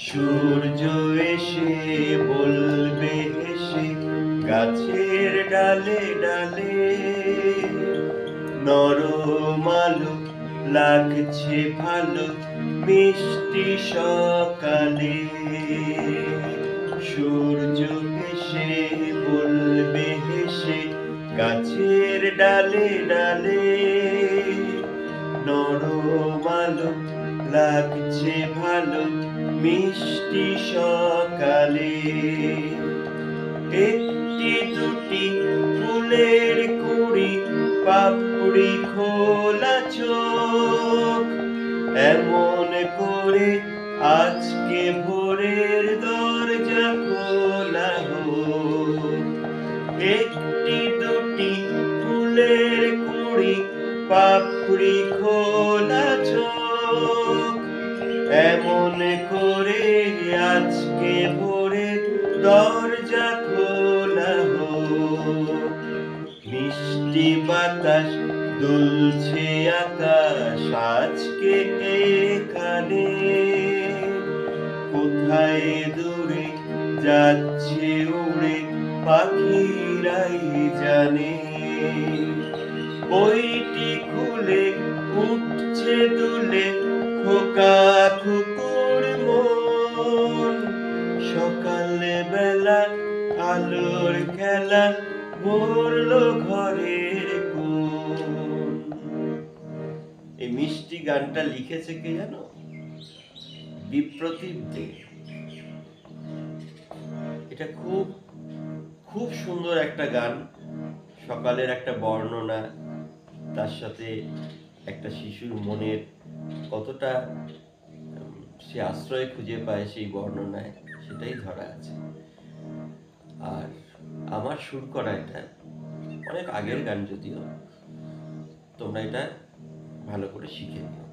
সূর্য এসে বলবে হেসে গাছের ডালে ডালে, নরম আলো লাগছে ভালো মিষ্টি সকালে। সূর্য এসে বলবে হেসে গাছের ডালে ডালে, নরম আলো লাগছে ভালো মিষ্টি সকালে। একটি দুটি ফুলের কুঁড়ি পাপড়ি খোলা চোখ, এমন করে আজকে ভোরের দরজা খোলা হোক। একটি দুটি ফুলের কুঁড়ি পাপড়ি খোলা চোখ, এমন করে আজকে ভোরের দরজা খোলা হোক। মিষ্টি বাতাস দুলছে আকাশ আজকে এখানে, কোথায় দূরে যাচ্ছে উড়ে পাখিরাই জানে। বইটি খুলে উঠছে দুলে খোকা কুকুর মন, সকাল বেলা আলোর খেলা ভরলো ঘরের কোণ। এই মিষ্টি গানটা লিখেছে কে জানো? বিপ্রতীপ দে। এটা খুব খুব সুন্দর একটা গান, সকালের একটা বর্ণনা, তার সাথে একটা শিশুর মনের কতটা সে আশ্রয় খুঁজে পায় সেই বর্ণনায়, সেটাই ধরা আছে। আর আমার সুর করা এটা অনেক আগের গান, যদিও তোমরা এটা ভালো করে শিখে নিও।